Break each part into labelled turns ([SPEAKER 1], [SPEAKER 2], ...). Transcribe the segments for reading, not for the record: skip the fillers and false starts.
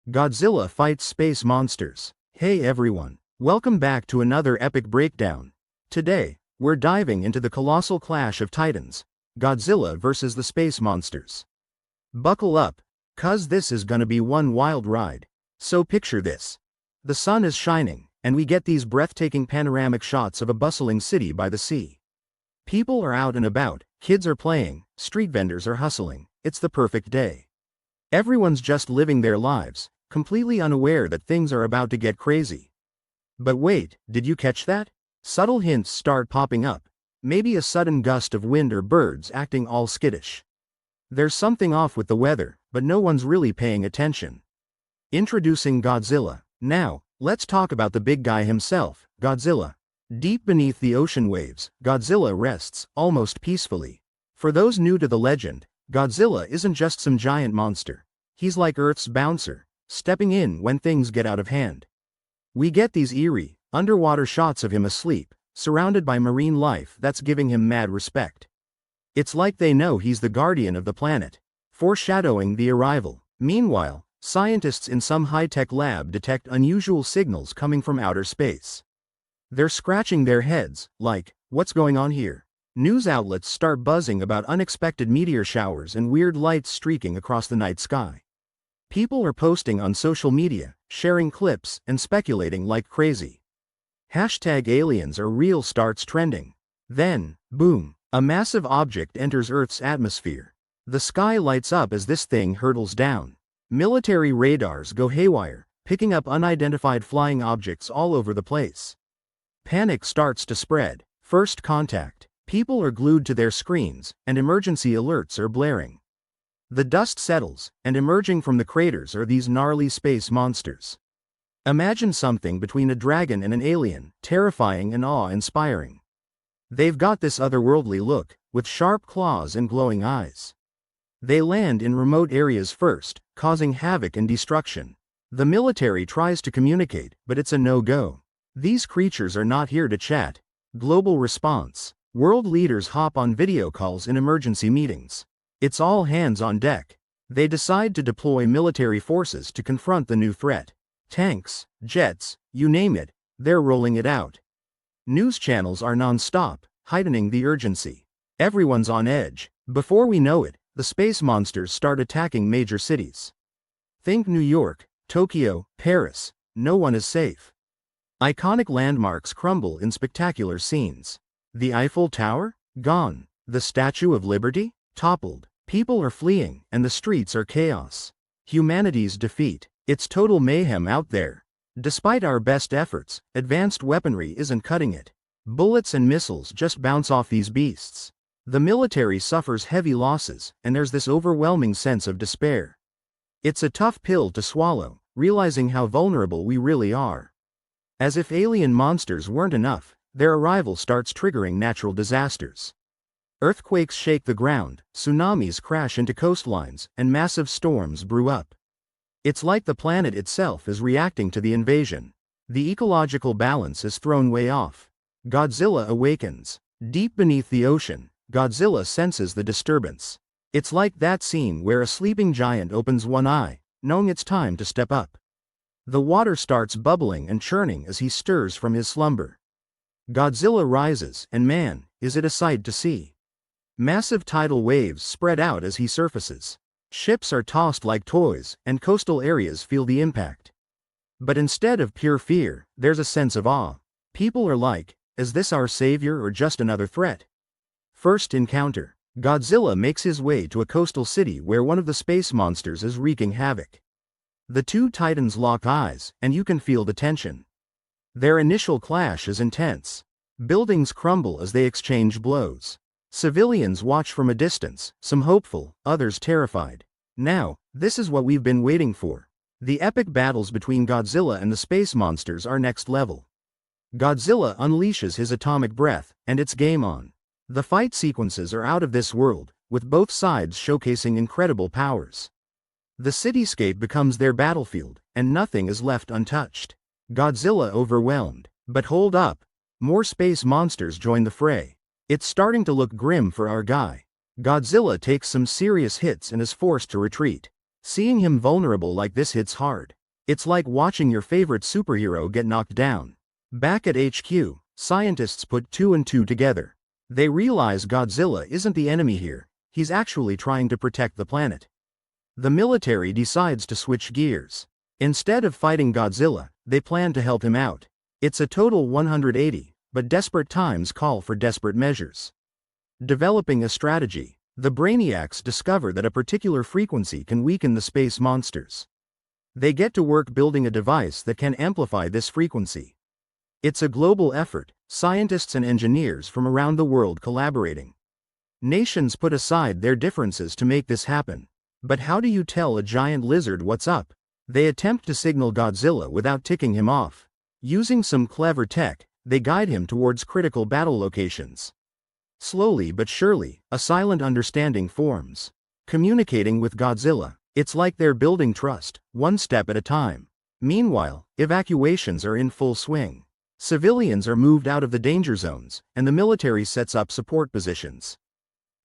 [SPEAKER 1] Godzilla fights space monsters. Hey everyone, welcome back to another epic breakdown. Today, we're diving into the colossal clash of titans, Godzilla versus the space monsters. Buckle up, cuz this is gonna be one wild ride. So picture this. The sun is shining, and we get these breathtaking panoramic shots of a bustling city by the sea. People are out and about, kids are playing, street vendors are hustling. It's the perfect day. Everyone's just living their lives, completely unaware that things are about to get crazy. But wait, did you catch that? Subtle hints start popping up. Maybe a sudden gust of wind or birds acting all skittish. There's something off with the weather, but no one's really paying attention. Introducing Godzilla. Now, let's talk about the big guy himself, Godzilla. Deep beneath the ocean waves, Godzilla rests, almost peacefully. For those new to the legend, Godzilla isn't just some giant monster. He's like Earth's bouncer, stepping in when things get out of hand. We get these eerie, underwater shots of him asleep, surrounded by marine life that's giving him mad respect. It's like they know he's the guardian of the planet, foreshadowing the arrival. Meanwhile, scientists in some high-tech lab detect unusual signals coming from outer space. They're scratching their heads, like, what's going on here? News outlets start buzzing about unexpected meteor showers and weird lights streaking across the night sky. People are posting on social media, sharing clips, and speculating like crazy. #AliensAreReal starts trending. Then, boom, a massive object enters Earth's atmosphere. The sky lights up as this thing hurtles down. Military radars go haywire, picking up unidentified flying objects all over the place. Panic starts to spread. First contact. People are glued to their screens, and emergency alerts are blaring. The dust settles, and emerging from the craters are these gnarly space monsters. Imagine something between a dragon and an alien, terrifying and awe-inspiring. They've got this otherworldly look, with sharp claws and glowing eyes. They land in remote areas first, causing havoc and destruction. The military tries to communicate, but it's a no-go. These creatures are not here to chat. Global response. World leaders hop on video calls in emergency meetings. It's all hands on deck. They decide to deploy military forces to confront the new threat. Tanks, jets, you name it, they're rolling it out. News channels are non-stop, heightening the urgency. Everyone's on edge. Before we know it, the space monsters start attacking major cities. Think New York, Tokyo, Paris. No one is safe. Iconic landmarks crumble in spectacular scenes. The Eiffel Tower? Gone. The Statue of Liberty? Toppled. People are fleeing, and the streets are chaos. Humanity's defeat. It's total mayhem out there. Despite our best efforts, advanced weaponry isn't cutting it. Bullets and missiles just bounce off these beasts. The military suffers heavy losses, and there's this overwhelming sense of despair. It's a tough pill to swallow, realizing how vulnerable we really are. As if alien monsters weren't enough, their arrival starts triggering natural disasters. Earthquakes shake the ground, tsunamis crash into coastlines, and massive storms brew up. It's like the planet itself is reacting to the invasion. The ecological balance is thrown way off. Godzilla awakens. Deep beneath the ocean, Godzilla senses the disturbance. It's like that scene where a sleeping giant opens one eye, knowing it's time to step up. The water starts bubbling and churning as he stirs from his slumber. Godzilla rises, and man, is it a sight to see. Massive tidal waves spread out as he surfaces. Ships are tossed like toys, and coastal areas feel the impact. But instead of pure fear, there's a sense of awe. People are like, is this our savior or just another threat? First encounter. Godzilla makes his way to a coastal city where one of the space monsters is wreaking havoc. The two titans lock eyes, and you can feel the tension. Their initial clash is intense. Buildings crumble as they exchange blows. Civilians watch from a distance, some hopeful, others terrified. Now, this is what we've been waiting for. The epic battles between Godzilla and the space monsters are next level. Godzilla unleashes his atomic breath, and it's game on. The fight sequences are out of this world, with both sides showcasing incredible powers. The cityscape becomes their battlefield, and nothing is left untouched. Godzilla overwhelmed. But hold up. More space monsters join the fray. It's starting to look grim for our guy. Godzilla takes some serious hits and is forced to retreat. Seeing him vulnerable like this hits hard. It's like watching your favorite superhero get knocked down. Back at HQ, scientists put two and two together. They realize Godzilla isn't the enemy here, he's actually trying to protect the planet. The military decides to switch gears. Instead of fighting Godzilla, they plan to help him out. It's a total 180, but desperate times call for desperate measures. Developing a strategy, the Brainiacs discover that a particular frequency can weaken the space monsters. They get to work building a device that can amplify this frequency. It's a global effort, scientists and engineers from around the world collaborating. Nations put aside their differences to make this happen. But how do you tell a giant lizard what's up? They attempt to signal Godzilla without ticking him off. Using some clever tech, they guide him towards critical battle locations. Slowly but surely, a silent understanding forms. Communicating with Godzilla, it's like they're building trust, one step at a time. Meanwhile, evacuations are in full swing. Civilians are moved out of the danger zones, and the military sets up support positions.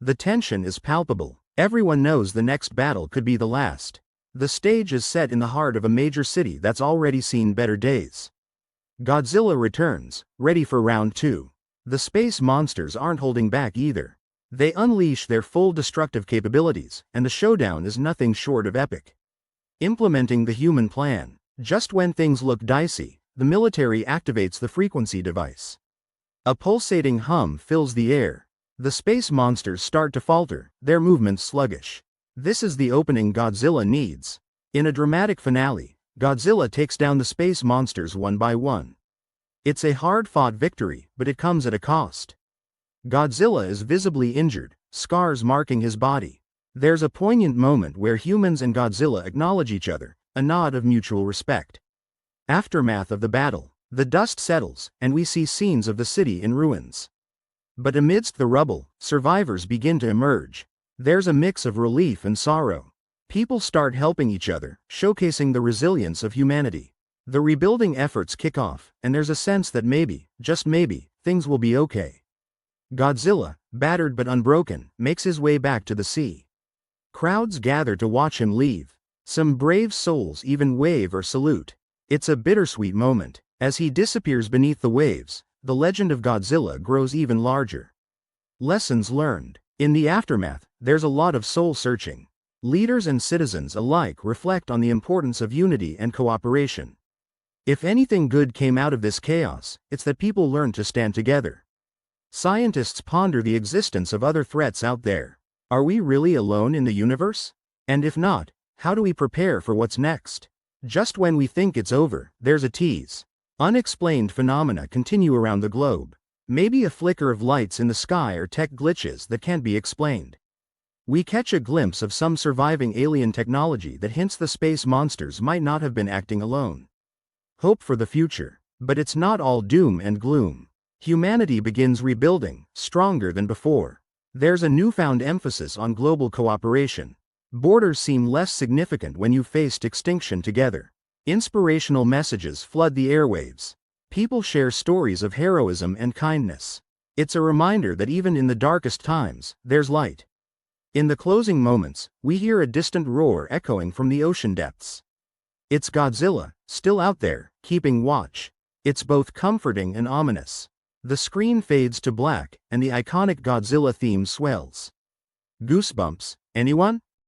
[SPEAKER 1] The tension is palpable. Everyone knows the next battle could be the last. The stage is set in the heart of a major city that's already seen better days. Godzilla returns, ready for round 2. The space monsters aren't holding back either. They unleash their full destructive capabilities, and the showdown is nothing short of epic. Implementing the human plan. Just when things look dicey, the military activates the frequency device. A pulsating hum fills the air. The space monsters start to falter, their movements sluggish. This is the opening Godzilla needs. In a dramatic finale, Godzilla takes down the space monsters one by one. It's a hard-fought victory, but it comes at a cost. Godzilla is visibly injured, scars marking his body. There's a poignant moment where humans and Godzilla acknowledge each other, a nod of mutual respect. Aftermath of the battle. The dust settles, and we see scenes of the city in ruins. But amidst the rubble, survivors begin to emerge. There's a mix of relief and sorrow. People start helping each other, showcasing the resilience of humanity. The rebuilding efforts kick off, and there's a sense that maybe, just maybe, things will be okay. Godzilla, battered but unbroken, makes his way back to the sea. Crowds gather to watch him leave. Some brave souls even wave or salute. It's a bittersweet moment. As he disappears beneath the waves, the legend of Godzilla grows even larger. Lessons learned. In the aftermath, there's a lot of soul-searching. Leaders and citizens alike reflect on the importance of unity and cooperation. If anything good came out of this chaos, it's that people learned to stand together. Scientists ponder the existence of other threats out there. Are we really alone in the universe? And if not, how do we prepare for what's next? Just when we think it's over, there's a tease. Unexplained phenomena continue around the globe. Maybe a flicker of lights in the sky or tech glitches that can't be explained. We catch a glimpse of some surviving alien technology that hints the space monsters might not have been acting alone. Hope for the future. But it's not all doom and gloom. Humanity begins rebuilding, stronger than before. There's a newfound emphasis on global cooperation. Borders seem less significant when you've faced extinction together. Inspirational messages flood the airwaves. People share stories of heroism and kindness. It's a reminder that even in the darkest times, there's light. In the closing moments, we hear a distant roar echoing from the ocean depths. It's Godzilla, still out there, keeping watch. It's both comforting and ominous. The screen fades to black, and the iconic Godzilla theme swells. Goosebumps, anyone?